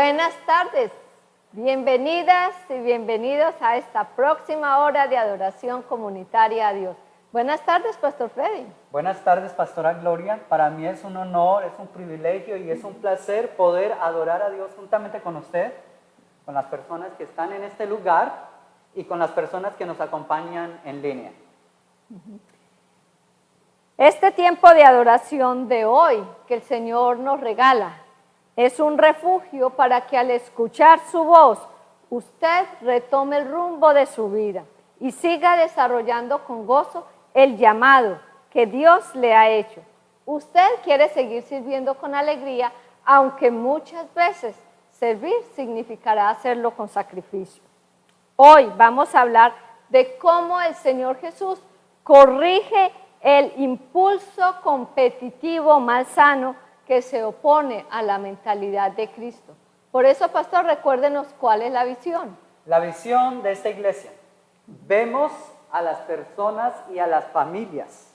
Buenas tardes, bienvenidas y bienvenidos a esta próxima hora de adoración comunitaria a Dios. Buenas tardes, Pastor Freddy. Buenas tardes, Pastora Gloria. Para mí es un honor, es un privilegio y es un placer poder adorar a Dios juntamente con usted, con las personas que están en este lugar y con las personas que nos acompañan en línea. Este tiempo de adoración de hoy que el Señor nos regala es un refugio para que al escuchar su voz usted retome el rumbo de su vida y siga desarrollando con gozo el llamado que Dios le ha hecho. Usted quiere seguir sirviendo con alegría, aunque muchas veces servir significará hacerlo con sacrificio. Hoy vamos a hablar de cómo el Señor Jesús corrige el impulso competitivo malsano que se opone a la mentalidad de Cristo. Por eso, pastor, recuérdenos cuál es la visión. La visión de esta iglesia. Vemos a las personas y a las familias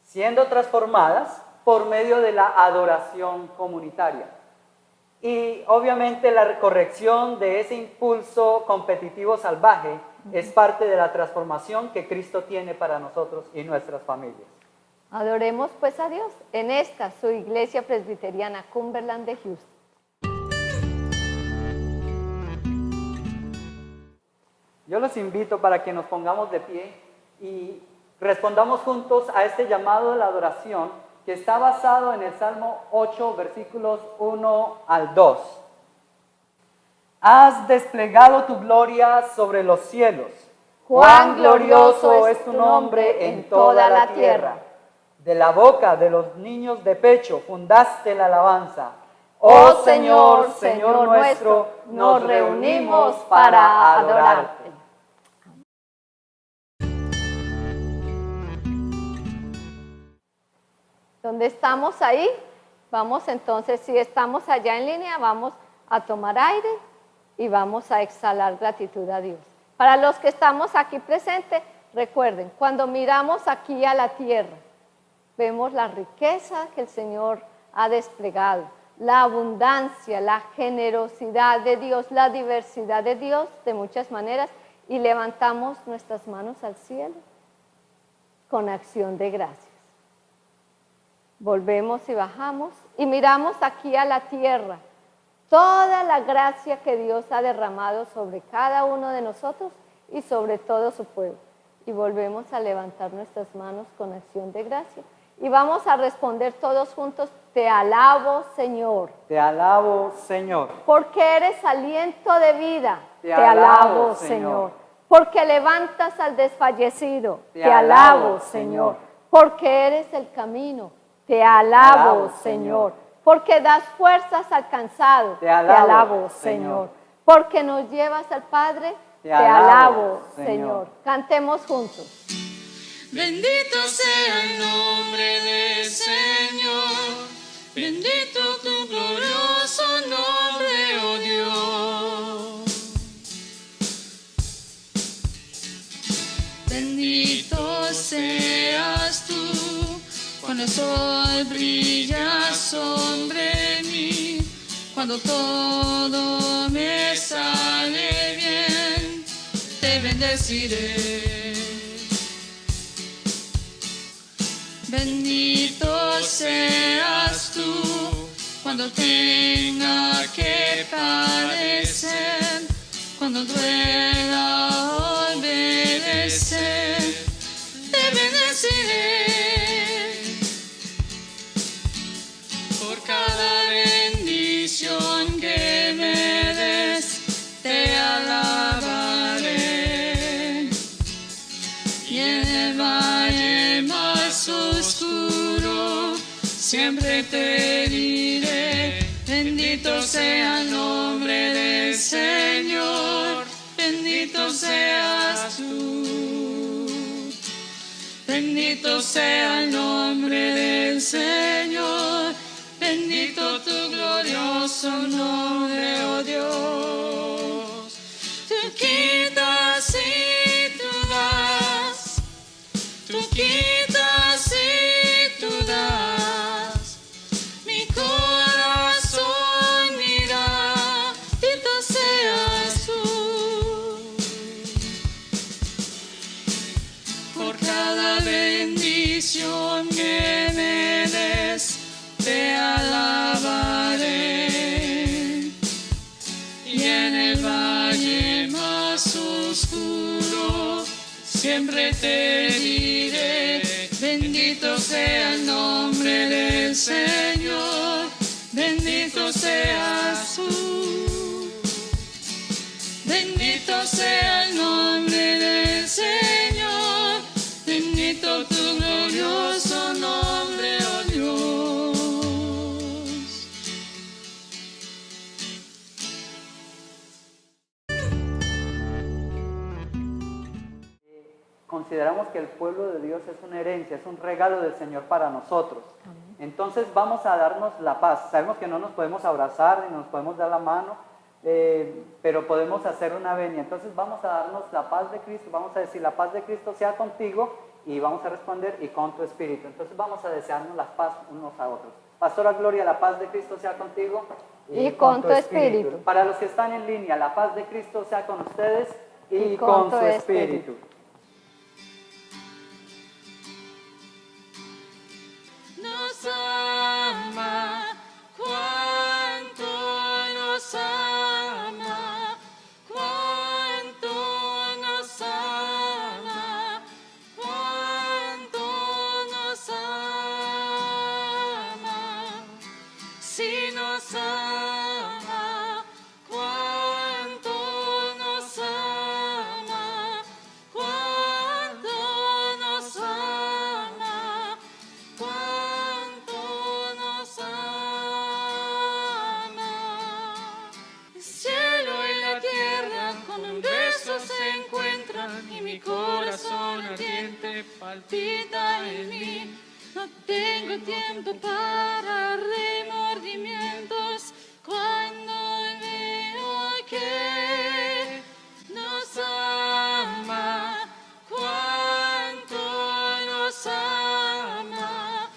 siendo transformadas por medio de la adoración comunitaria. Y obviamente la corrección de ese impulso competitivo salvaje es parte de la transformación que Cristo tiene para nosotros y nuestras familias. Adoremos pues a Dios en esta su iglesia presbiteriana Cumberland de Houston. Yo los invito para que nos pongamos de pie y respondamos juntos a este llamado de la adoración que está basado en el Salmo 8, versículos 1 al 2. Has desplegado tu gloria sobre los cielos. Cuán glorioso es tu nombre en toda la tierra. De la boca de los niños de pecho fundaste la alabanza. Oh Señor, Señor nuestro, nos reunimos para adorarte. ¿Dónde estamos ahí? Vamos entonces, si estamos allá en línea, vamos a tomar aire y vamos a exhalar gratitud a Dios. Para los que estamos aquí presentes, recuerden, cuando miramos aquí a la tierra, vemos la riqueza que el Señor ha desplegado, la abundancia, la generosidad de Dios, la diversidad de Dios de muchas maneras, y levantamos nuestras manos al cielo con acción de gracias. Volvemos y bajamos y miramos aquí a la tierra toda la gracia que Dios ha derramado sobre cada uno de nosotros y sobre todo su pueblo. Y volvemos a levantar nuestras manos con acción de gracia. Y vamos a responder todos juntos, te alabo, Señor. Te alabo, Señor. Porque eres aliento de vida. Te alabo, Señor. Porque levantas al desfallecido. Te alabo, Señor. Porque eres el camino. Te alabo, Señor. Porque das fuerzas al cansado. Te alabo, Señor. Porque nos llevas al Padre. Te alabo, Señor. Cantemos juntos. Bendito sea el nombre del Señor, bendito tu glorioso nombre, oh Dios. Bendito seas tú, cuando el sol brilla sobre mí, cuando todo me sale bien, te bendeciré. Bendito seas tú, cuando tenga que padecer, cuando duela obedecer, te bendeciré. Por cada bendición que me des, te alabaré. Y en el valle más oscuro, siempre te diré, bendito sea el nombre del Señor, bendito seas tú. Bendito sea el nombre del Señor, bendito tu glorioso nombre, oh Dios. Tú quitas y tú das, tú quitas y tú das, mi corazón irá te alabaré. Y en el valle más oscuro siempre te diré, bendito sea el nombre del Señor, bendito seas tú. Bendito sea el nombre del Señor, bendito tu glorioso nombre, oh Dios. Consideramos que el pueblo de Dios es una herencia, es un regalo del Señor para nosotros. Entonces vamos a darnos la paz. Sabemos que no nos podemos abrazar ni nos podemos dar la mano, pero podemos hacer una venia. Entonces vamos a darnos la paz de Cristo, vamos a decir: la paz de Cristo sea contigo, y vamos a responder: y con tu espíritu. Entonces vamos a desearnos la paz unos a otros. Pastora Gloria, la paz de Cristo sea contigo y con tu espíritu. Para los que están en línea, la paz de Cristo sea con ustedes y con su espíritu. Nos ama, cuánto nos ama, cuánto nos ama, cuánto nos ama. Si nos ama, cuánto nos ama, cuánto nos ama, cuánto nos ama. El cielo y la tierra con un beso se encuentran, y mi corazón ardiente palpita en mí. No tengo tiempo para remordimientos cuando veo que nos ama, cuánto nos ama,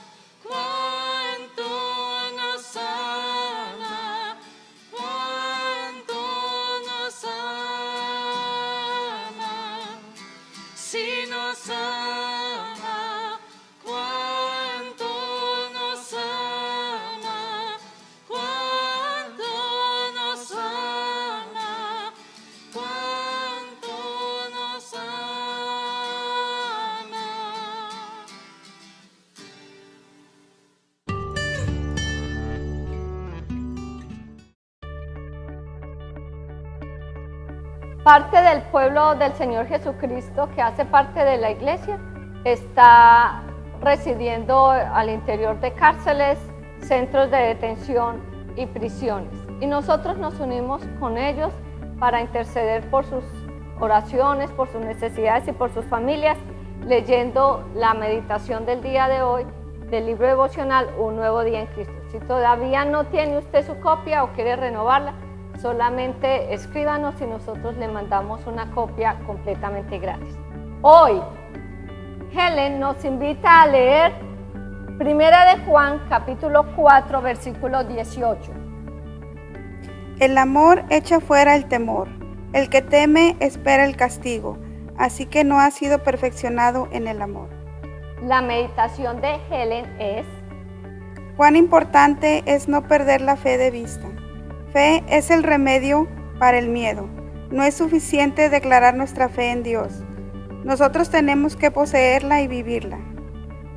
cuánto nos ama, cuánto nos ama. Si nos ama, cuánto nos ama, cuánto nos ama, cuánto nos ama. Parte del pueblo del Señor Jesucristo que hace parte de la iglesia está residiendo al interior de cárceles, centros de detención y prisiones. Y nosotros nos unimos con ellos para interceder por sus oraciones, por sus necesidades y por sus familias, leyendo la meditación del día de hoy del libro devocional Un Nuevo Día en Cristo. Si todavía no tiene usted su copia o quiere renovarla, solamente escríbanos y nosotros le mandamos una copia completamente gratis. Hoy, Helen nos invita a leer Primera de Juan, capítulo 4, versículo 18. El amor echa fuera el temor. El que teme espera el castigo, así que no ha sido perfeccionado en el amor. La meditación de Helen es: Cuán importante es no perder la fe de vista. Fe es el remedio para el miedo. No es suficiente declarar nuestra fe en Dios. Nosotros tenemos que poseerla y vivirla.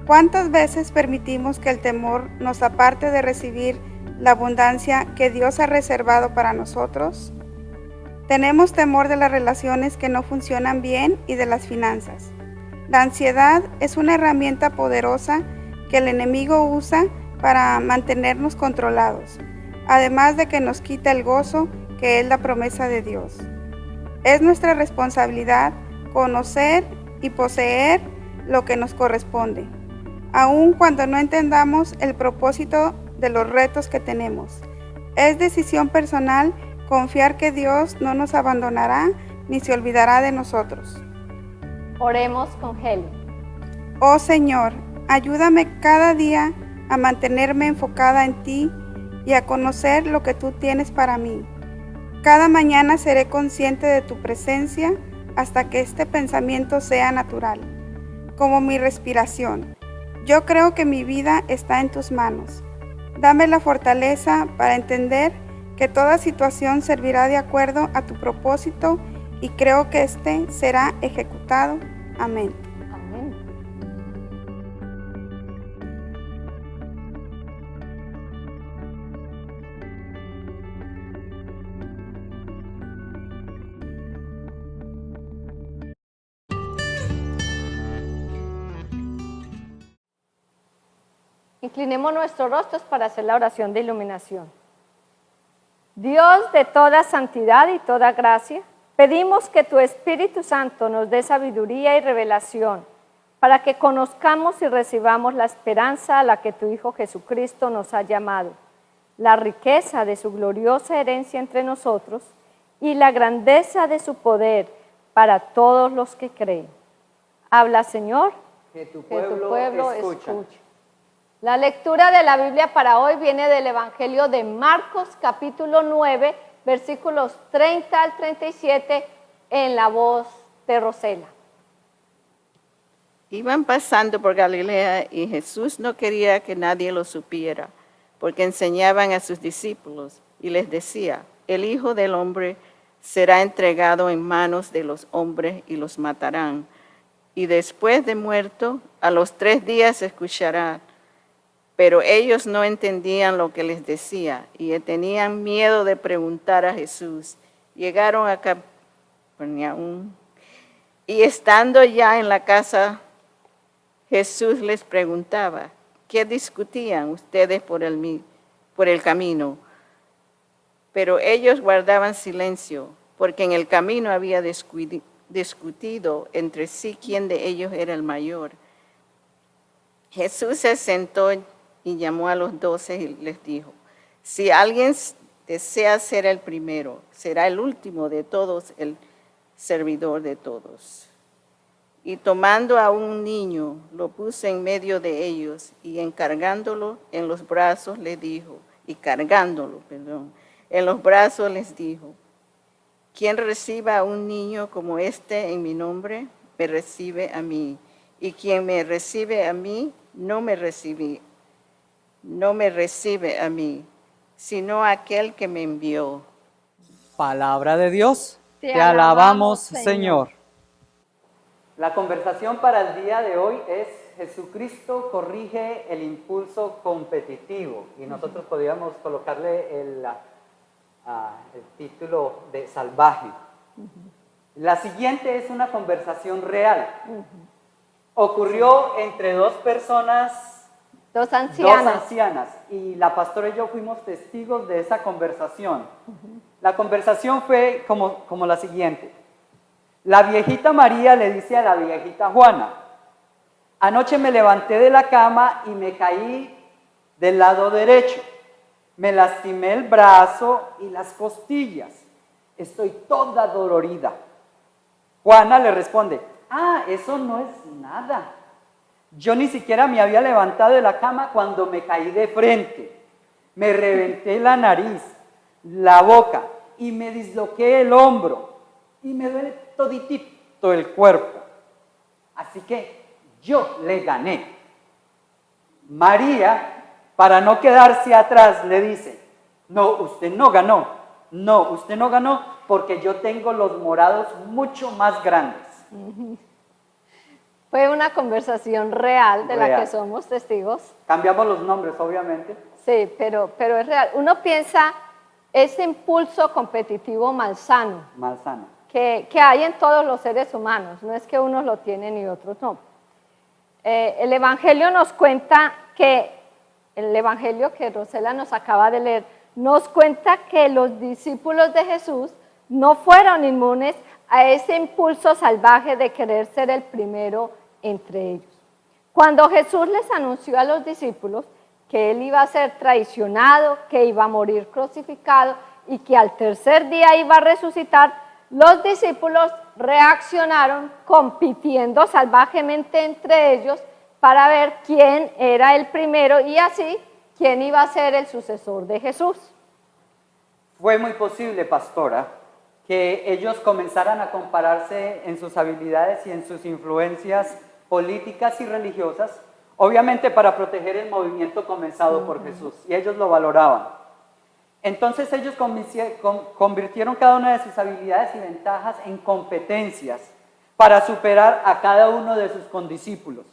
¿Cuántas veces permitimos que el temor nos aparte de recibir la abundancia que Dios ha reservado para nosotros? Tenemos temor de las relaciones que no funcionan bien y de las finanzas. La ansiedad es una herramienta poderosa que el enemigo usa para mantenernos controlados, además de que nos quita el gozo que es la promesa de Dios. Es nuestra responsabilidad conocer y poseer lo que nos corresponde, aun cuando no entendamos el propósito de los retos que tenemos. Es decisión personal confiar que Dios no nos abandonará ni se olvidará de nosotros. Oremos con Helen. Oh Señor, ayúdame cada día a mantenerme enfocada en ti y a conocer lo que tú tienes para mí. Cada mañana seré consciente de tu presencia hasta que este pensamiento sea natural, como mi respiración. Yo creo que mi vida está en tus manos. Dame la fortaleza para entender que toda situación servirá de acuerdo a tu propósito y creo que éste será ejecutado. Amén. Amén. Inclinemos nuestros rostros para hacer la oración de iluminación. Dios de toda santidad y toda gracia, pedimos que tu Espíritu Santo nos dé sabiduría y revelación para que conozcamos y recibamos la esperanza a la que tu Hijo Jesucristo nos ha llamado, la riqueza de su gloriosa herencia entre nosotros y la grandeza de su poder para todos los que creen. Habla, Señor, Que tu que tu pueblo, pueblo escucha. escuche. La lectura de la Biblia para hoy viene del Evangelio de Marcos, capítulo 9, versículos 30 al 37, en la voz de Rosela. Iban pasando por Galilea y Jesús no quería que nadie lo supiera, porque enseñaban a sus discípulos y les decía, el Hijo del Hombre será entregado en manos de los hombres y los matarán, y después de muerto, a los 3 días escuchará. Pero ellos no entendían lo que les decía y tenían miedo de preguntar a Jesús. Llegaron a Capernaum y estando ya en la casa, Jesús les preguntaba, ¿qué discutían ustedes por el camino? Pero ellos guardaban silencio, porque en el camino había discutido entre sí quién de ellos era el mayor. Jesús se sentó y llamó a los 12 y les dijo, si alguien desea ser el primero, será el último de todos, el servidor de todos. Y tomando a un niño, lo puso en medio de ellos y cargándolo en los brazos les dijo, en los brazos les dijo, quien reciba a un niño como este en mi nombre, me recibe a mí, y quien me recibe a mí, no me recibe a mí, sino a aquel que me envió. Palabra de Dios, Te te alabamos, Señor. Señor. La conversación para el día de hoy es Jesucristo corrige el impulso competitivo y nosotros podríamos colocarle el título de salvaje. La siguiente es una conversación real. Ocurrió entre dos personas, Dos ancianas. y la pastora y yo fuimos testigos de esa conversación. La conversación fue como la siguiente. La viejita María le dice a la viejita Juana, anoche me levanté de la cama y me caí del lado derecho. Me lastimé el brazo y las costillas. Estoy toda dolorida. Juana le responde, eso no es nada. Yo ni siquiera me había levantado de la cama cuando me caí de frente. Me reventé la nariz, la boca y me disloqué el hombro. Y me duele toditito el cuerpo. Así que yo le gané. María, para no quedarse atrás, le dice, no, usted no ganó. No, usted no ganó porque yo tengo los morados mucho más grandes. Fue una conversación real de la Real. que somos testigos. Cambiamos los nombres, obviamente. Sí, pero es real. Uno piensa ese impulso competitivo malsano Malsano. que hay en todos los seres humanos. No es que unos lo tienen y otros no. El Evangelio nos cuenta que, el Evangelio que Rosela nos acaba de leer, nos cuenta que los discípulos de Jesús no fueron inmunes a ese impulso salvaje de querer ser el primero entre ellos. Cuando Jesús les anunció a los discípulos que Él iba a ser traicionado, que iba a morir crucificado y que al tercer día iba a resucitar, los discípulos reaccionaron compitiendo salvajemente entre ellos para ver quién era el primero y así quién iba a ser el sucesor de Jesús. Fue muy posible, pastora, que ellos comenzaran a compararse en sus habilidades y en sus influencias políticas y religiosas, obviamente para proteger el movimiento comenzado por Jesús, y ellos lo valoraban. Entonces ellos convirtieron cada una de sus habilidades y ventajas en competencias para superar a cada uno de sus condiscípulos.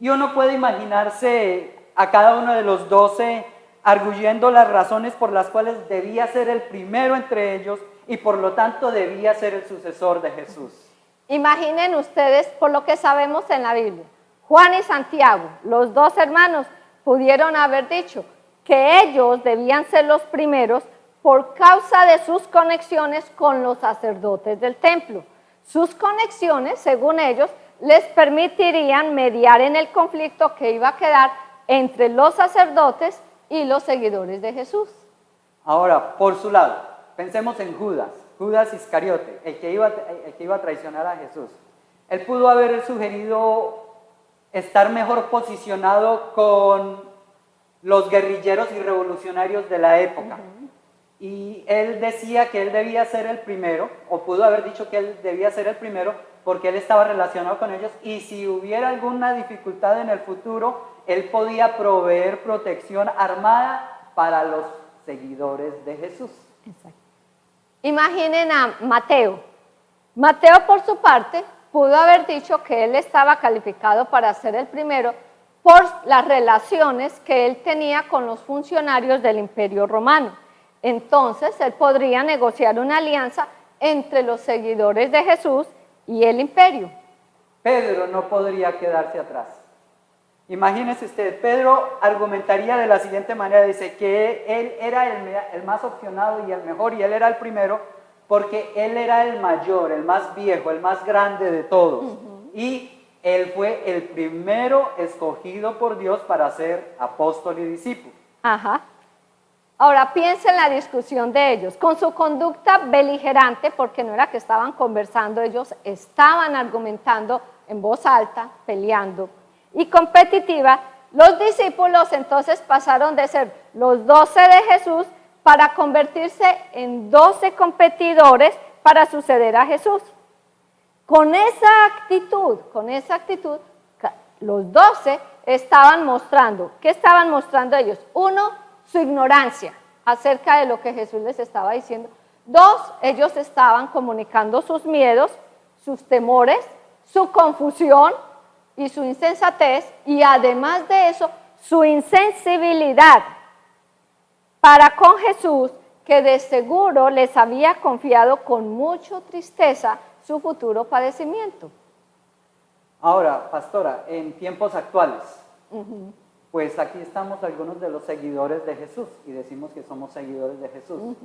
Y uno puede imaginarse a cada uno de los 12 arguyendo las razones por las cuales debía ser el primero entre ellos y por lo tanto debía ser el sucesor de Jesús. Imaginen ustedes, por lo que sabemos en la Biblia, Juan y Santiago, los dos hermanos, pudieron haber dicho que ellos debían ser los primeros por causa de sus conexiones con los sacerdotes del templo. Sus conexiones, según ellos, les permitirían mediar en el conflicto que iba a quedar entre los sacerdotes y los seguidores de Jesús. Ahora, por su lado, pensemos en Judas Iscariote, el que iba a traicionar a Jesús. Él pudo haber sugerido estar mejor posicionado con los guerrilleros y revolucionarios de la época. Y él decía que él debía ser el primero, o pudo haber dicho que él debía ser el primero, porque él estaba relacionado con ellos, y si hubiera alguna dificultad en el futuro, él podía proveer protección armada para los seguidores de Jesús. Exacto. Imaginen a Mateo. Mateo, por su parte, pudo haber dicho que él estaba calificado para ser el primero por las relaciones que él tenía con los funcionarios del Imperio Romano. Entonces, él podría negociar una alianza entre los seguidores de Jesús y el imperio. Pedro no podría quedarse atrás. Imagínese usted, Pedro argumentaría de la siguiente manera, dice que él era el más opcionado y el mejor, y él era el primero, porque él era el mayor, el más viejo, el más grande de todos. Y él fue el primero escogido por Dios para ser apóstol y discípulo. Ajá. Ahora piensa en la discusión de ellos, con su conducta beligerante, porque no era que estaban conversando, ellos estaban argumentando en voz alta, peleando, y competitiva. Los discípulos entonces pasaron de ser los 12 de Jesús para convertirse en 12 competidores para suceder a Jesús. Con esa actitud, los 12 estaban mostrando, ¿qué estaban mostrando ellos? Uno, su ignorancia acerca de lo que Jesús les estaba diciendo. Dos, ellos estaban comunicando sus miedos, sus temores, su confusión y su insensatez, y además de eso, su insensibilidad para con Jesús, que de seguro les había confiado con mucha tristeza su futuro padecimiento. Ahora, pastora, en tiempos actuales, pues aquí estamos algunos de los seguidores de Jesús y decimos que somos seguidores de Jesús.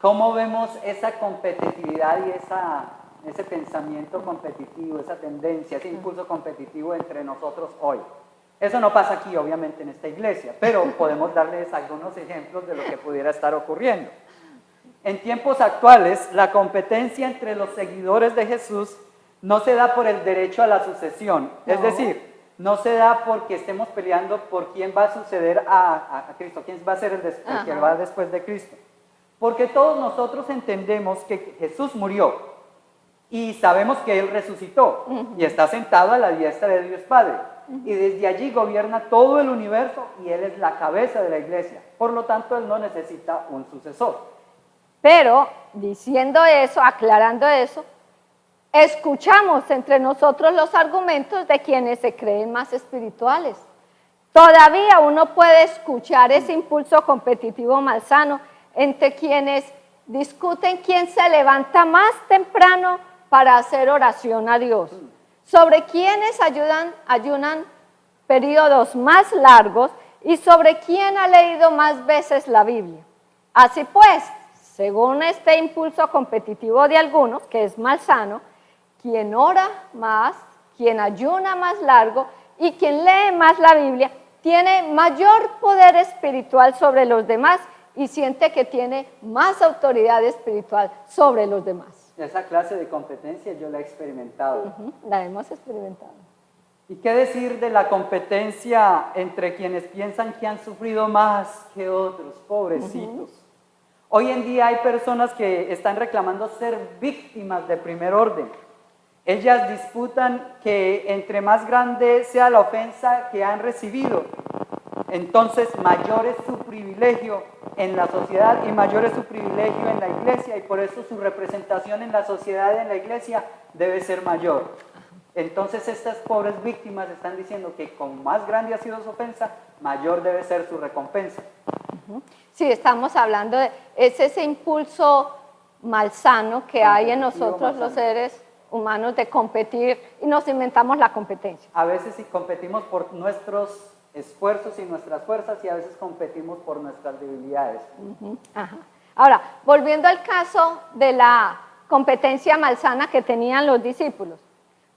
¿Cómo vemos esa competitividad y ese pensamiento competitivo, esa tendencia, ese impulso competitivo entre nosotros hoy? Eso no pasa aquí, obviamente, en esta iglesia, pero podemos darles algunos ejemplos de lo que pudiera estar ocurriendo. En tiempos actuales, la competencia entre los seguidores de Jesús no se da por el derecho a la sucesión, es decir, no se da porque estemos peleando por quién va a suceder a Cristo, quién va a ser el que va después de Cristo. Porque todos nosotros entendemos que Jesús murió y sabemos que Él resucitó y está sentado a la diestra de Dios Padre. Y desde allí gobierna todo el universo y Él es la cabeza de la iglesia. Por lo tanto, Él no necesita un sucesor. Pero, diciendo eso, aclarando eso, escuchamos entre nosotros los argumentos de quienes se creen más espirituales. Todavía uno puede escuchar ese impulso competitivo malsano entre quienes discuten quién se levanta más temprano para hacer oración a Dios, sobre quienes ayunan periodos más largos y sobre quién ha leído más veces la Biblia. Así pues, según este impulso competitivo de algunos, que es malsano, quien ora más, quien ayuna más largo y quien lee más la Biblia, tiene mayor poder espiritual sobre los demás y siente que tiene más autoridad espiritual sobre los demás. Esa clase de competencia yo la he experimentado. La hemos experimentado. ¿Y qué decir de la competencia entre quienes piensan que han sufrido más que otros, pobrecitos? Hoy en día hay personas que están reclamando ser víctimas de primer orden. Ellas disputan que entre más grande sea la ofensa que han recibido, entonces mayor es su privilegio en la sociedad y mayor es su privilegio en la iglesia, y por eso su representación en la sociedad y en la iglesia debe ser mayor. Entonces estas pobres víctimas están diciendo que con más grande ha sido su ofensa, mayor debe ser su recompensa. Sí, estamos hablando de ese impulso malsano que hay en Competitivo nosotros los malsano. seres humanos de competir y nos inventamos la competencia. A veces sí competimos por nuestros esfuerzos y nuestras fuerzas, y a veces competimos por nuestras debilidades. Ajá. Ahora, volviendo al caso de la competencia malsana que tenían los discípulos,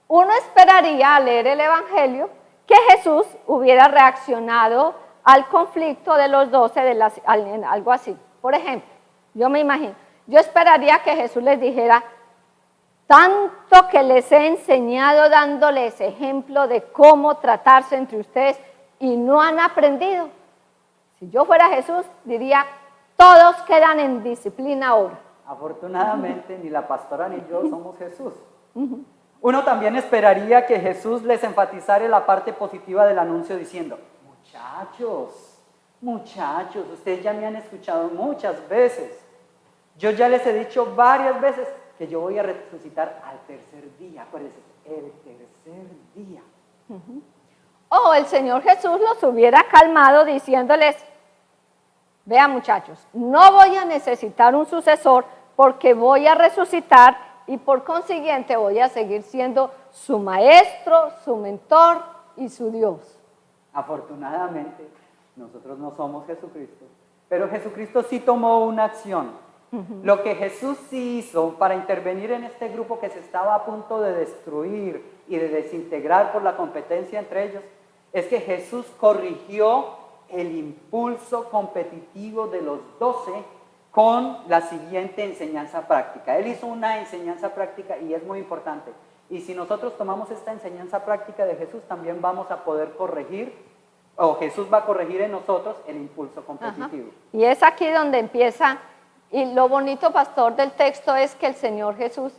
uno esperaría al leer el Evangelio que Jesús hubiera reaccionado al conflicto de los 12, algo así. Por ejemplo, yo me imagino, yo esperaría que Jesús les dijera: tanto que les he enseñado dándoles ejemplo de cómo tratarse entre ustedes y no han aprendido. Si yo fuera Jesús, diría: todos quedan en disciplina ahora. Afortunadamente, ni la pastora ni yo somos Jesús. Uno también esperaría que Jesús les enfatizara la parte positiva del anuncio diciendo: muchachos, ustedes ya me han escuchado muchas veces. Yo ya les he dicho varias veces que yo voy a resucitar al tercer día. Acuérdense, el tercer día. O el Señor Jesús los hubiera calmado diciéndoles: vean muchachos, no voy a necesitar un sucesor porque voy a resucitar y por consiguiente voy a seguir siendo su maestro, su mentor y su Dios. Afortunadamente, nosotros no somos Jesucristo, pero Jesucristo sí tomó una acción. Lo que Jesús sí hizo para intervenir en este grupo que se estaba a punto de destruir y de desintegrar por la competencia entre ellos, es que Jesús corrigió el impulso competitivo de los 12 con la siguiente enseñanza práctica. Él hizo una enseñanza práctica y es muy importante. Y si nosotros tomamos esta enseñanza práctica de Jesús, también vamos a poder corregir, o Jesús va a corregir en nosotros el impulso competitivo. Ajá. Y es aquí donde empieza, y lo bonito, pastor, del texto es que el Señor Jesús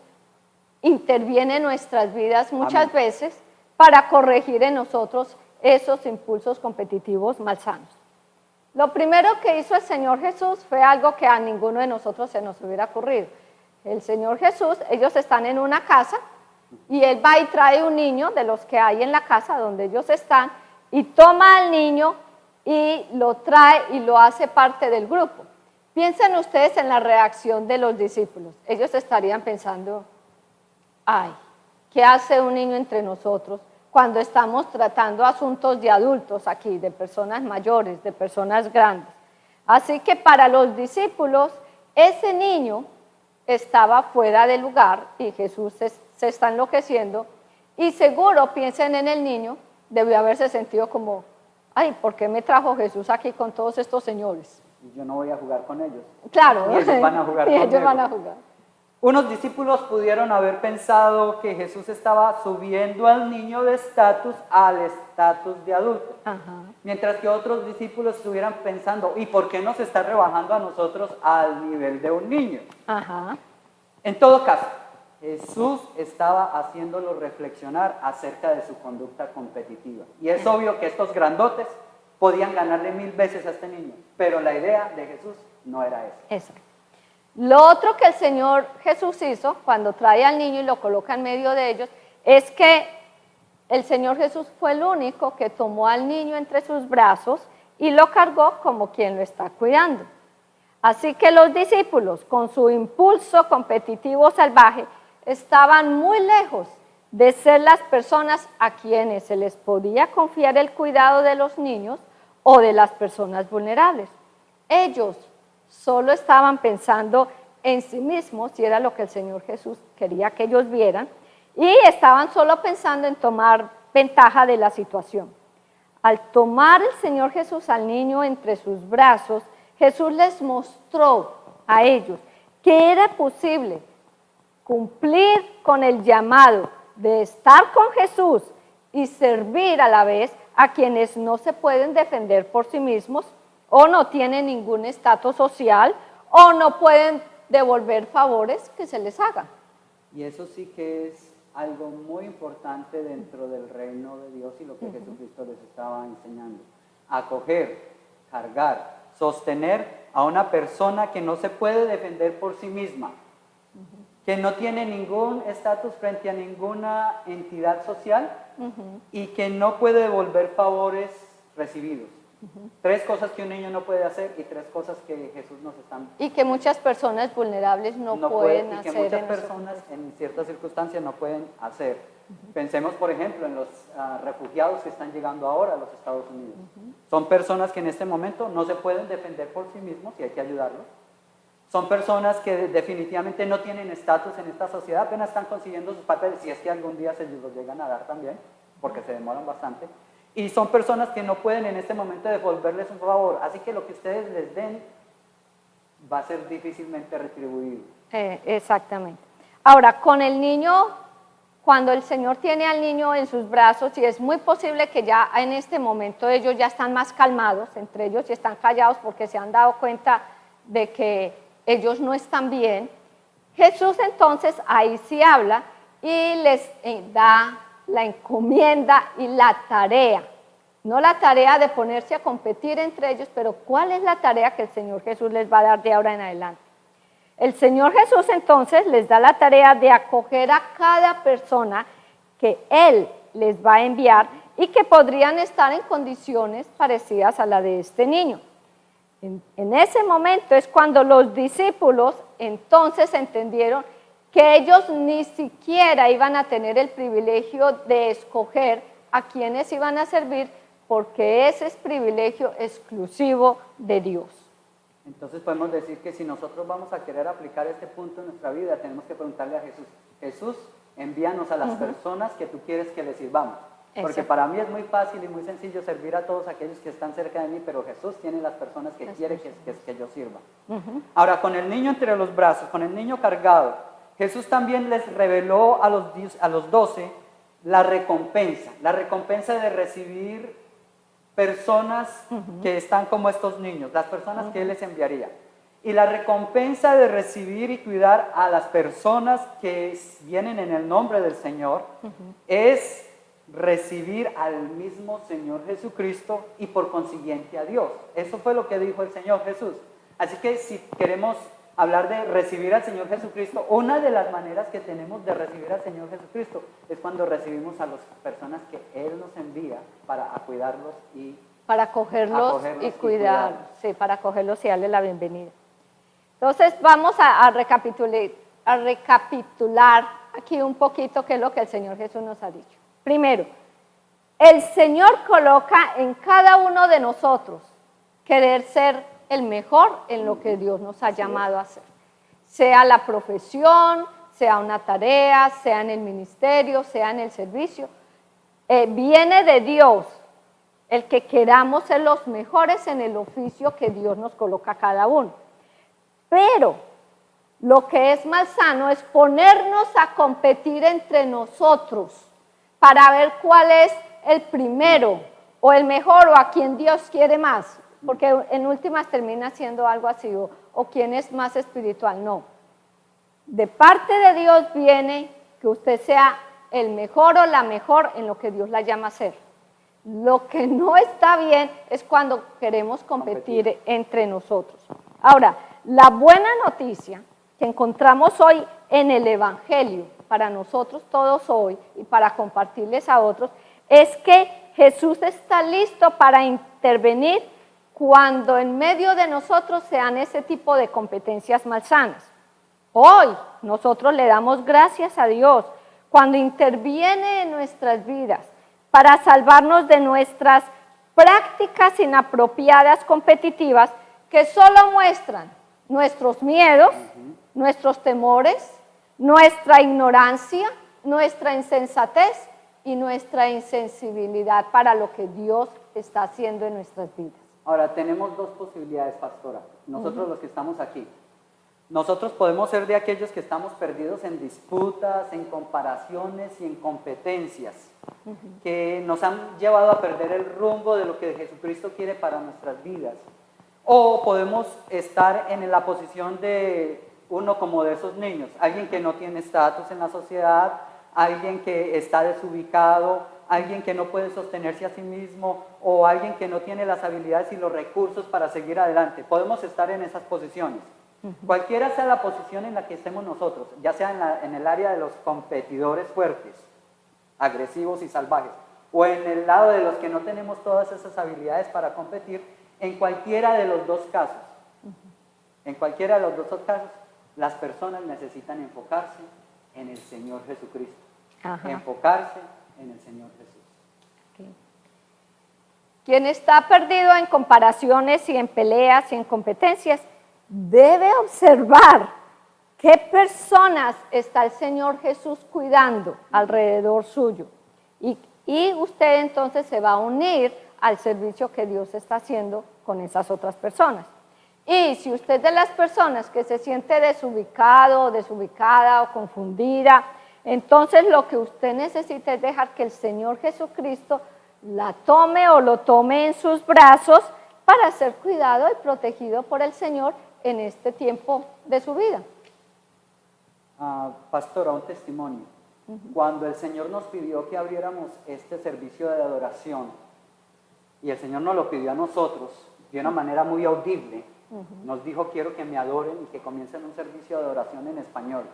interviene en nuestras vidas muchas Amén. veces para corregir en nosotros esos impulsos competitivos malsanos. Lo primero que hizo el Señor Jesús fue algo que a ninguno de nosotros se nos hubiera ocurrido. El Señor Jesús, ellos están en una casa y Él va y trae un niño de los que hay en la casa donde ellos están y toma al niño y lo trae y lo hace parte del grupo. Piensen ustedes en la reacción de los discípulos. Ellos estarían pensando: ay, ¿qué hace un niño entre nosotros cuando estamos tratando asuntos de adultos aquí, de personas mayores, de personas grandes? Así que para los discípulos, ese niño estaba fuera de lugar y Jesús se está enloqueciendo, y seguro, piensen en el niño, debió haberse sentido como: ay, ¿por qué me trajo Jesús aquí con todos estos señores? Y yo no voy a jugar con ellos. Claro, Y ellos van a jugar y ellos conmigo. van a jugar. Unos discípulos pudieron haber pensado que Jesús estaba subiendo al niño de estatus al estatus de adulto. Ajá. Mientras que otros discípulos estuvieran pensando: ¿y por qué nos está rebajando a nosotros al nivel de un niño? Ajá. En todo caso, Jesús estaba haciéndolo reflexionar acerca de su conducta competitiva. Y es obvio que estos grandotes podían ganarle 1000 veces a este niño, pero la idea de Jesús no era esa. Exacto. Lo otro que el Señor Jesús hizo cuando trae al niño y lo coloca en medio de ellos es que el Señor Jesús fue el único que tomó al niño entre sus brazos y lo cargó como quien lo está cuidando. Así que los discípulos, con su impulso competitivo salvaje, estaban muy lejos de ser las personas a quienes se les podía confiar el cuidado de los niños o de las personas vulnerables. Ellos solo estaban pensando en sí mismos, y era lo que el Señor Jesús quería que ellos vieran, y estaban solo pensando en tomar ventaja de la situación. Al tomar el Señor Jesús al niño entre sus brazos, Jesús les mostró a ellos que era posible cumplir con el llamado de estar con Jesús y servir a la vez a quienes no se pueden defender por sí mismos, o no tienen ningún estatus social, o no pueden devolver favores que se les hagan. Y eso sí que es algo muy importante dentro del reino de Dios y lo que Jesucristo les estaba enseñando. Acoger, cargar, sostener a una persona que no se puede defender por sí misma, que no tiene ningún estatus frente a ninguna entidad social y que no puede devolver favores recibidos. Tres cosas que un niño no puede hacer y tres cosas que Jesús nos está Y que muchas personas vulnerables no pueden y que hacer. muchas en personas en ciertas circunstancias no pueden hacer. Pensemos, por ejemplo, en los refugiados que están llegando ahora a los Estados Unidos. Son personas que en este momento no se pueden defender por sí mismos y hay que ayudarlos. Son personas que definitivamente no tienen estatus en esta sociedad, apenas están consiguiendo sus papeles, si es que algún día se los llegan a dar también, porque se demoran bastante. Y son personas que no pueden en este momento devolverles un favor, así que lo que ustedes les den va a ser difícilmente retribuido. Exactamente. Ahora, con el niño, cuando el Señor tiene al niño en sus brazos, y es muy posible que ya en este momento ellos ya están más calmados, entre ellos y están callados porque se han dado cuenta de que ellos no están bien, Jesús entonces ahí sí habla y les da la encomienda y la tarea. No la tarea de ponerse a competir entre ellos, pero ¿cuál es la tarea que el Señor Jesús les va a dar de ahora en adelante? El Señor Jesús entonces les da la tarea de acoger a cada persona que Él les va a enviar y que podrían estar en condiciones parecidas a la de este niño. En ese momento es cuando los discípulos entonces entendieron que ellos ni siquiera iban a tener el privilegio de escoger a quienes iban a servir, porque ese es privilegio exclusivo de Dios. Entonces podemos decir que si nosotros vamos a querer aplicar este punto en nuestra vida, tenemos que preguntarle a Jesús, Jesús, envíanos a las personas que tú quieres que les sirvamos. Porque Exacto. para mí es muy fácil y muy sencillo servir a todos aquellos que están cerca de mí, pero Jesús tiene las personas que quiere que yo sirva. Ahora, con el niño entre los brazos, con el niño cargado, Jesús también les reveló a los 12 la recompensa de recibir personas que están como estos niños, las personas que Él les enviaría. Y la recompensa de recibir y cuidar a las personas que vienen en el nombre del Señor es recibir al mismo Señor Jesucristo y por consiguiente a Dios. Eso fue lo que dijo el Señor Jesús. Así que si queremos hablar de recibir al Señor Jesucristo, una de las maneras que tenemos de recibir al Señor Jesucristo es cuando recibimos a las personas que Él nos envía para cuidarlos y Para acogerlos y cuidarlos. Sí, para acogerlos y darles la bienvenida. Entonces vamos a recapitular aquí un poquito qué es lo que el Señor Jesús nos ha dicho. Primero, el Señor coloca en cada uno de nosotros querer ser el mejor en lo que Dios nos ha llamado a hacer. Sea la profesión, sea una tarea, sea en el ministerio, sea en el servicio. Viene de Dios el que queramos ser los mejores en el oficio que Dios nos coloca a cada uno. Pero lo que es más sano es ponernos a competir entre nosotros para ver cuál es el primero o el mejor o a quien Dios quiere más, porque en últimas termina siendo algo así, o quién es más espiritual. No, de parte de Dios viene que usted sea el mejor o la mejor en lo que Dios la llama a hacer. Lo que no está bien es cuando queremos competir entre nosotros. Ahora, la buena noticia que encontramos hoy en el Evangelio, para nosotros todos hoy y para compartirles a otros, es que Jesús está listo para intervenir cuando en medio de nosotros sean ese tipo de competencias malsanas. Hoy nosotros le damos gracias a Dios cuando interviene en nuestras vidas para salvarnos de nuestras prácticas inapropiadas competitivas que solo muestran nuestros miedos, nuestros temores, nuestra ignorancia, nuestra insensatez y nuestra insensibilidad para lo que Dios está haciendo en nuestras vidas. Ahora, tenemos dos posibilidades, pastora. Nosotros los que estamos aquí. Nosotros podemos ser de aquellos que estamos perdidos en disputas, en comparaciones y en competencias, que nos han llevado a perder el rumbo de lo que Jesucristo quiere para nuestras vidas. O podemos estar en la posición de uno como de esos niños, alguien que no tiene estatus en la sociedad, alguien que está desubicado, alguien que no puede sostenerse a sí mismo o alguien que no tiene las habilidades y los recursos para seguir adelante. Podemos estar en esas posiciones. Cualquiera sea la posición en la que estemos nosotros, ya sea en el área de los competidores fuertes, agresivos y salvajes, o en el lado de los que no tenemos todas esas habilidades para competir, en cualquiera de los dos casos, las personas necesitan enfocarse en el Señor Jesucristo. Ajá. Enfocarse en el Señor Jesús. Ok. Quien está perdido en comparaciones y en peleas y en competencias, debe observar qué personas está el Señor Jesús cuidando alrededor suyo. Y usted entonces se va a unir al servicio que Dios está haciendo con esas otras personas. Y si usted es de las personas que se siente desubicado, desubicada o confundida, entonces lo que usted necesita es dejar que el Señor Jesucristo la tome o lo tome en sus brazos para ser cuidado y protegido por el Señor en este tiempo de su vida. Pastora, un testimonio. Cuando el Señor nos pidió que abriéramos este servicio de adoración, y el Señor nos lo pidió a nosotros de una manera muy audible, nos dijo: quiero que me adoren y que comiencen un servicio de adoración en español.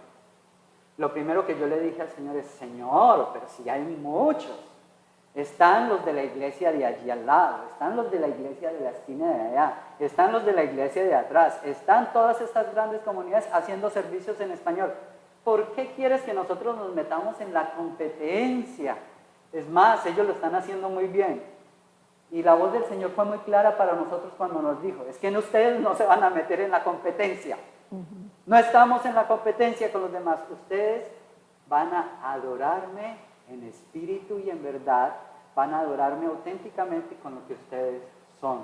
Lo primero que yo le dije al Señor es: Señor, pero si hay muchos. Están los de la iglesia de allí al lado, están los de la iglesia de la esquina de allá, están los de la iglesia de atrás, están todas estas grandes comunidades haciendo servicios en español. ¿Por qué quieres que nosotros nos metamos en la competencia? Es más, ellos lo están haciendo muy bien. Y la voz del Señor fue muy clara para nosotros cuando nos dijo: es que ustedes no se van a meter en la competencia. No estamos en la competencia con los demás. Ustedes van a adorarme en espíritu y en verdad, van a adorarme auténticamente con lo que ustedes son.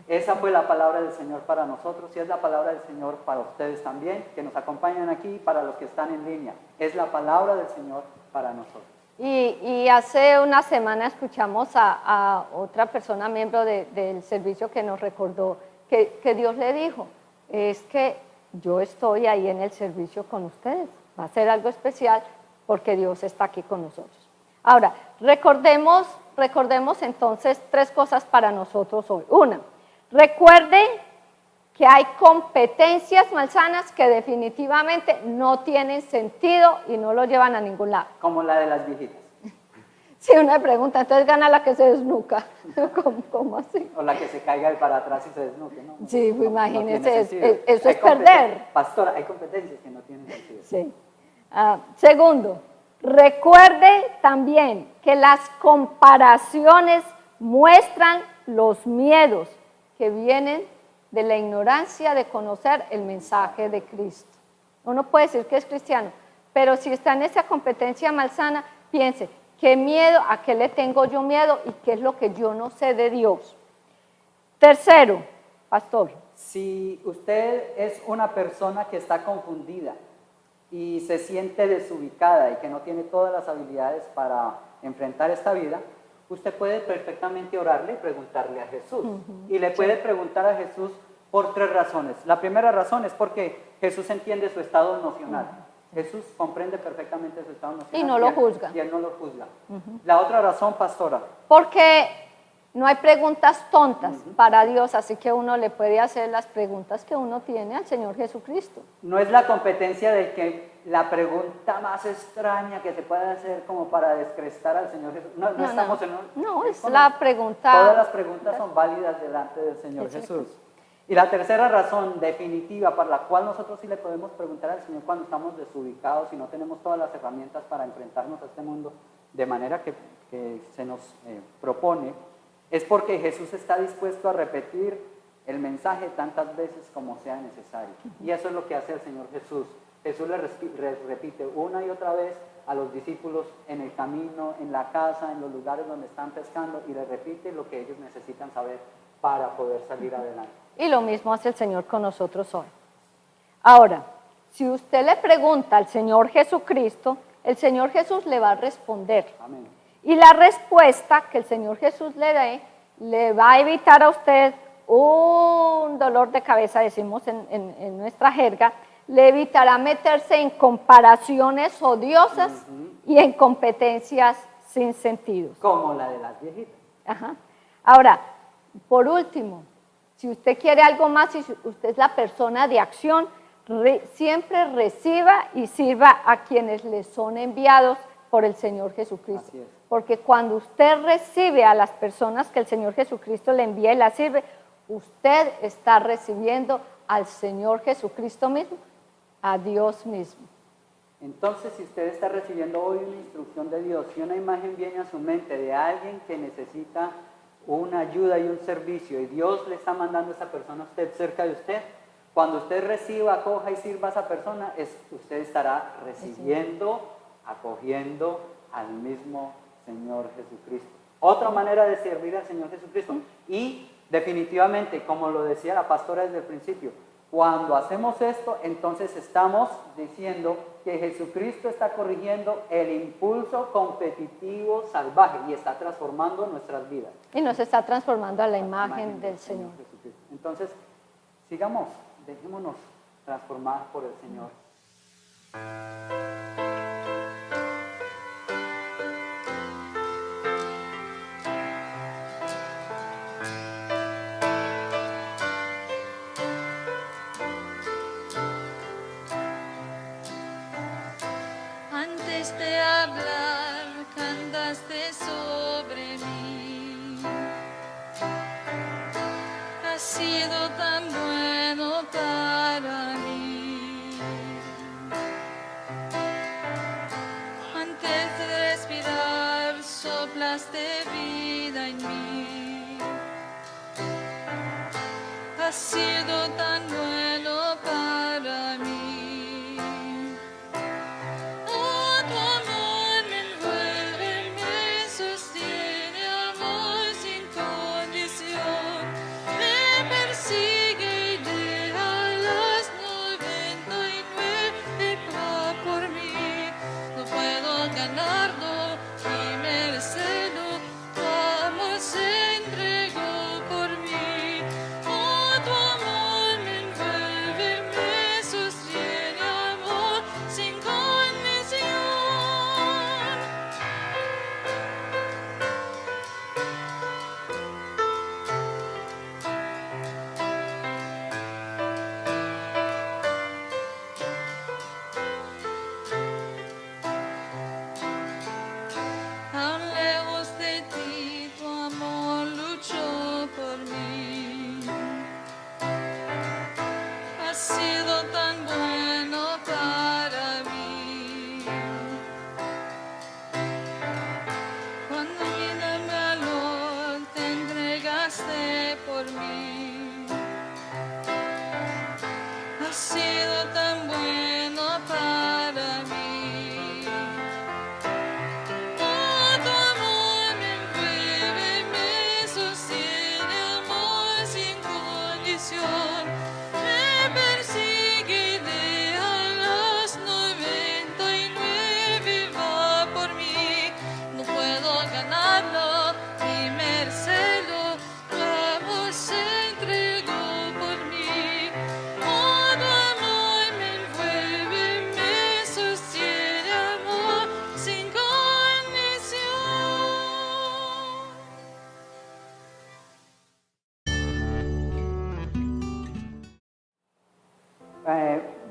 Esa fue la palabra del Señor para nosotros y es la palabra del Señor para ustedes también, que nos acompañan aquí, para los que están en línea. Es la palabra del Señor para nosotros. Y hace una semana escuchamos a otra persona, miembro del servicio, que nos recordó que Dios le dijo: es que yo estoy ahí en el servicio con ustedes, va a ser algo especial porque Dios está aquí con nosotros. Ahora, recordemos entonces 3 cosas para nosotros hoy. Una, recuerde que hay competencias malsanas que definitivamente no tienen sentido y no lo llevan a ningún lado. Como la de las viejitas. Sí, una pregunta, entonces gana la que se desnuca. ¿Cómo así? O la que se caiga para atrás y se desnuque, ¿no? Sí, pues imagínese, tiene sentido. eso Hay es perder. Pastora, hay competencias que no tienen sentido. Sí. Segundo, recuerde también que las comparaciones muestran los miedos que vienen de la ignorancia de conocer el mensaje de Cristo. Uno puede decir que es cristiano, pero si está en esa competencia malsana, piense: ¿qué miedo? ¿A qué le tengo yo miedo? ¿Y qué es lo que yo no sé de Dios? Tercero, pastor. Si usted es una persona que está confundida y se siente desubicada y que no tiene todas las habilidades para enfrentar esta vida, usted puede perfectamente orarle y preguntarle a Jesús. Y le puede preguntar a Jesús por 3 razones. La primera razón es porque Jesús entiende su estado emocional. Jesús comprende perfectamente su estado emocional. Y no lo juzga. Y él no lo juzga. La otra razón, pastora. Porque no hay preguntas tontas para Dios, así que uno le puede hacer las preguntas que uno tiene al Señor Jesucristo. No es la competencia de que la pregunta más extraña que se puede hacer como para descrestar al Señor Jesús. No estamos en un... No, es la pregunta... Todas las preguntas son válidas delante del Señor Jesús. Y la tercera razón definitiva para la cual nosotros sí le podemos preguntar al Señor cuando estamos desubicados y no tenemos todas las herramientas para enfrentarnos a este mundo de manera que se nos propone, es porque Jesús está dispuesto a repetir el mensaje tantas veces como sea necesario. Y eso es lo que hace el Señor Jesús. Jesús le repite una y otra vez a los discípulos en el camino, en la casa, en los lugares donde están pescando, y le repite lo que ellos necesitan saber para poder salir adelante. Y lo mismo hace el Señor con nosotros hoy. Ahora, si usted le pregunta al Señor Jesucristo, el Señor Jesús le va a responder. Amén. Y la respuesta que el Señor Jesús le dé le va a evitar a usted un dolor de cabeza, decimos en nuestra jerga, le evitará meterse en comparaciones odiosas y en competencias sin sentido. Como la de las viejitas. Ajá. Ahora, por último, si usted quiere algo más, si usted es la persona de acción, siempre reciba y sirva a quienes le son enviados por el Señor Jesucristo. Así es. Porque cuando usted recibe a las personas que el Señor Jesucristo le envía y las sirve, usted está recibiendo al Señor Jesucristo mismo, a Dios mismo. Entonces, si usted está recibiendo hoy una instrucción de Dios, si una imagen viene a su mente de alguien que necesita una ayuda y un servicio, y Dios le está mandando a esa persona a usted cerca de usted, cuando usted reciba, acoja y sirva a esa persona, usted estará recibiendo, acogiendo al mismo Señor Jesucristo. Otra manera de servir al Señor Jesucristo. Y definitivamente, como lo decía la pastora desde el principio, cuando hacemos esto, entonces estamos diciendo que Jesucristo está corrigiendo el impulso competitivo salvaje y está transformando nuestras vidas. Y nos está transformando a la imagen del Señor. Jesucristo. Entonces, sigamos, dejémonos transformar por el Señor. Antes de hablar, cantaste sobre mí. Has sido tan bueno para mí. Antes de respirar, soplaste vida en mí. Has sido tan bueno para mí.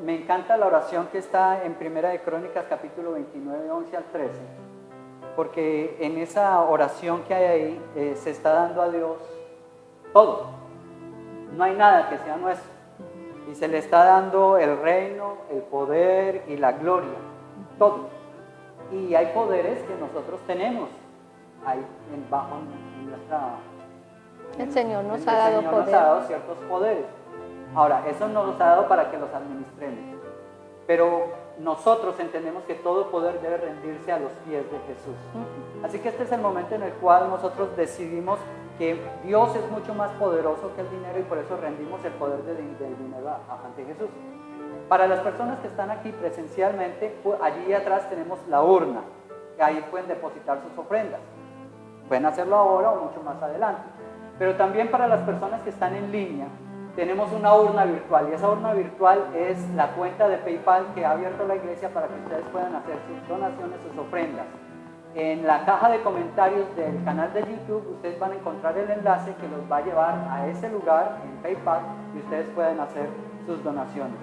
Me encanta la oración que está en Primera de Crónicas, capítulo 29, 11 al 13, porque en esa oración que hay ahí se está dando a Dios todo. No hay nada que sea nuestro. Y se le está dando el reino, el poder y la gloria, todo. Y hay poderes que nosotros tenemos ahí bajo nuestra... El Señor nos el ha dado Señor nos poder. ha dado ciertos poderes. Ahora, eso nos los ha dado para que los administremos. Pero nosotros entendemos que todo poder debe rendirse a los pies de Jesús. Así que este es el momento en el cual nosotros decidimos que Dios es mucho más poderoso que el dinero y por eso rendimos el poder del dinero ante Jesús. Para las personas que están aquí presencialmente, allí atrás tenemos la urna. Ahí pueden depositar sus ofrendas. Pueden hacerlo ahora o mucho más adelante. Pero también para las personas que están en línea, tenemos una urna virtual y esa urna virtual es la cuenta de PayPal que ha abierto la iglesia para que ustedes puedan hacer sus donaciones, sus ofrendas. En la caja de comentarios del canal de YouTube ustedes van a encontrar el enlace que los va a llevar a ese lugar en PayPal y ustedes pueden hacer sus donaciones.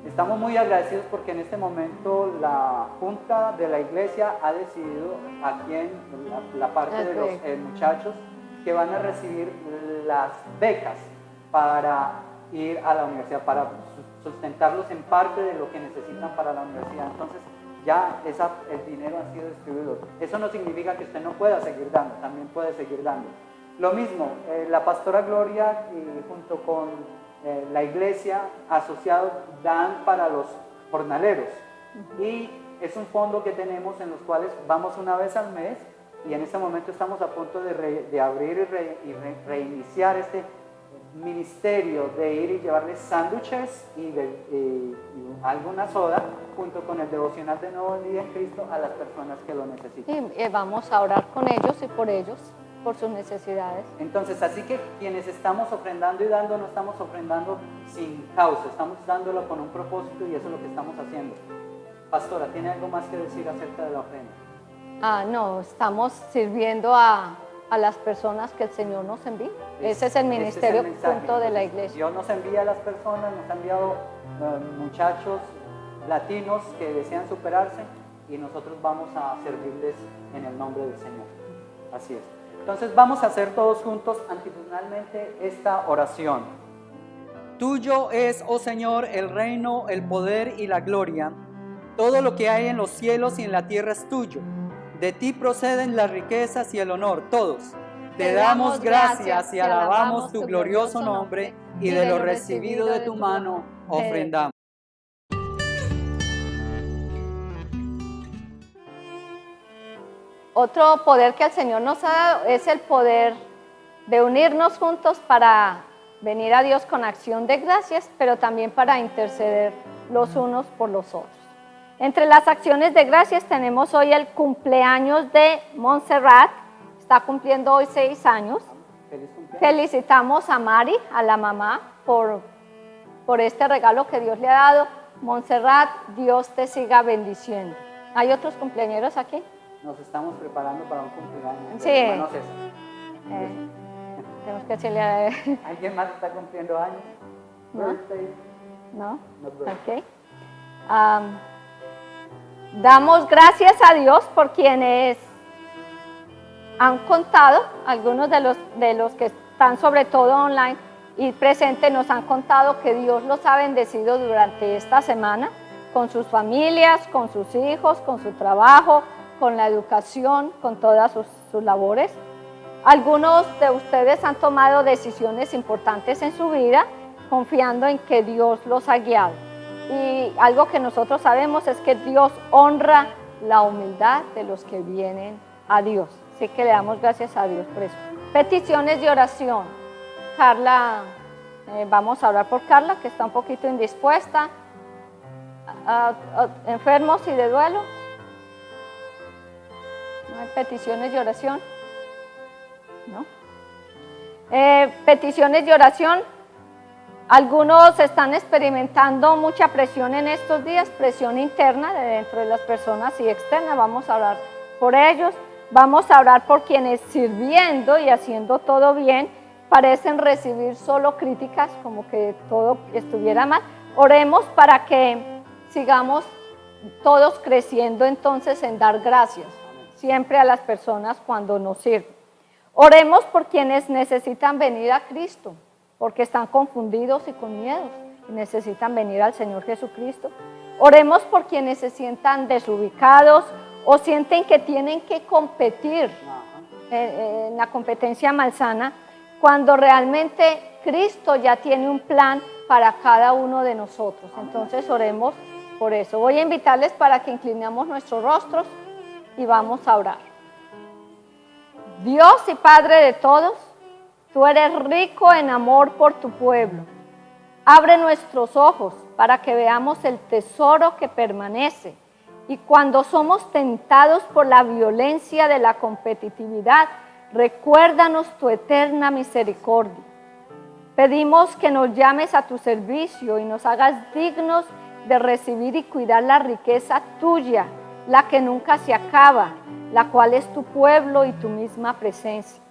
Estamos muy agradecidos porque en este momento la Junta de la Iglesia ha decidido a quién, la parte de los muchachos que van a recibir las becas para ir a la universidad, para sustentarlos en parte de lo que necesitan para la universidad. Entonces ya el dinero ha sido distribuido. Eso no significa que usted no pueda seguir dando, también puede seguir dando. Lo mismo, la pastora Gloria junto con la iglesia asociados dan para los jornaleros y es un fondo que tenemos en los cuales vamos una vez al mes y en este momento estamos a punto de abrir y reiniciar este ministerio de ir y llevarles sándwiches y alguna soda junto con el devocional de Nuevo Día en Cristo a las personas que lo necesitan. Y vamos a orar con ellos y por ellos, por sus necesidades. Entonces, así que quienes estamos ofrendando y dando, no estamos ofrendando sin causa, estamos dándolo con un propósito y eso es lo que estamos haciendo. Pastora, ¿tiene algo más que decir acerca de la ofrenda? No, estamos sirviendo a las personas que el Señor nos envía. Ese es el ministerio punto de la iglesia. Dios nos envía a las personas, nos ha enviado muchachos latinos que desean superarse y nosotros vamos a servirles en el nombre del Señor. Así es. Entonces vamos a hacer todos juntos antifunalmente esta oración. Tuyo es, oh Señor, el reino, el poder y la gloria. Todo lo que hay en los cielos y en la tierra es tuyo. De ti proceden las riquezas y el honor, todos. Te damos gracias y alabamos tu glorioso nombre y de lo recibido de tu mano ofrendamos. Otro poder que el Señor nos ha dado es el poder de unirnos juntos para venir a Dios con acción de gracias, pero también para interceder los unos por los otros. Entre las acciones de gracias tenemos hoy el cumpleaños de Montserrat, está cumpliendo hoy 6 años. Felicitamos a Mari, a la mamá, por este regalo que Dios le ha dado. Montserrat, Dios te siga bendiciendo. ¿Hay otros cumpleañeros aquí? Nos estamos preparando para un cumpleaños. Sí. Hermano César. Tenemos que decirle a ¿Alguien más está cumpliendo años? ¿No? Birthday. ¿No? No, birthday. Ok. Damos gracias a Dios por quienes han contado, algunos de los que están sobre todo online y presentes nos han contado que Dios los ha bendecido durante esta semana con sus familias, con sus hijos, con su trabajo, con la educación, con todas sus labores. Algunos de ustedes han tomado decisiones importantes en su vida confiando en que Dios los ha guiado. Y algo que nosotros sabemos es que Dios honra la humildad de los que vienen a Dios. Así que le damos gracias a Dios por eso. Peticiones de oración. Carla, vamos a orar por Carla, que está un poquito indispuesta. Enfermos y de duelo. ¿No hay peticiones de oración? ¿No? Peticiones de oración. Algunos están experimentando mucha presión en estos días, presión interna de dentro de las personas y externa. Vamos a orar por ellos. Vamos a orar por quienes sirviendo y haciendo todo bien parecen recibir solo críticas, como que todo estuviera mal. Oremos para que sigamos todos creciendo entonces en dar gracias siempre a las personas cuando nos sirven. Oremos por quienes necesitan venir a Cristo, porque están confundidos y con miedos y necesitan venir al Señor Jesucristo. Oremos por quienes se sientan desubicados o sienten que tienen que competir en la competencia malsana, cuando realmente Cristo ya tiene un plan para cada uno de nosotros. Entonces oremos por eso. Voy a invitarles para que inclinemos nuestros rostros y vamos a orar. Dios y Padre de todos, tú eres rico en amor por tu pueblo. Abre nuestros ojos para que veamos el tesoro que permanece. Y cuando somos tentados por la violencia de la competitividad, recuérdanos tu eterna misericordia. Pedimos que nos llames a tu servicio y nos hagas dignos de recibir y cuidar la riqueza tuya, la que nunca se acaba, la cual es tu pueblo y tu misma presencia.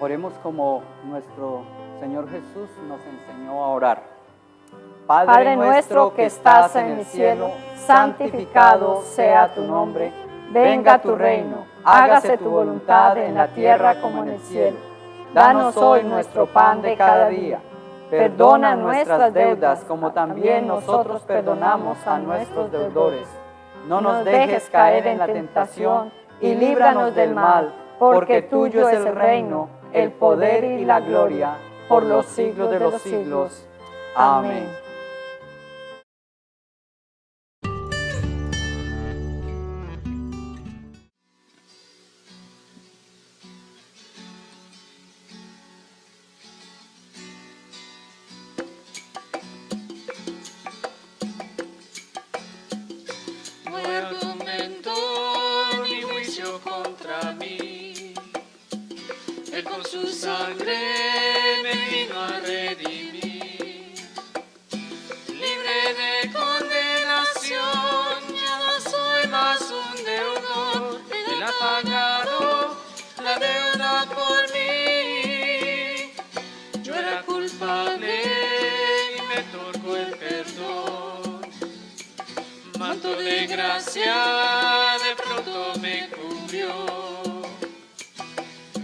Oremos como nuestro Señor Jesús nos enseñó a orar. Padre nuestro que estás en el cielo, santificado sea tu nombre. Venga tu reino, hágase tu voluntad en la tierra como en el cielo. Danos hoy nuestro pan de cada día. Perdona nuestras deudas como también nosotros perdonamos a nuestros deudores. No nos dejes caer en la tentación y líbranos del mal, porque tuyo es el reino, el poder y la gloria, por los siglos de los siglos. Amén. No hay argumento ni juicio contra mí. Él con su sangre me vino a redimir. Libre de condenación, ya no soy más un deudor. Él ha pagado la deuda por mí. Yo era culpable y me tocó el perdón. Manto de gracia de pronto me cubrió.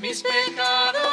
Mis pecados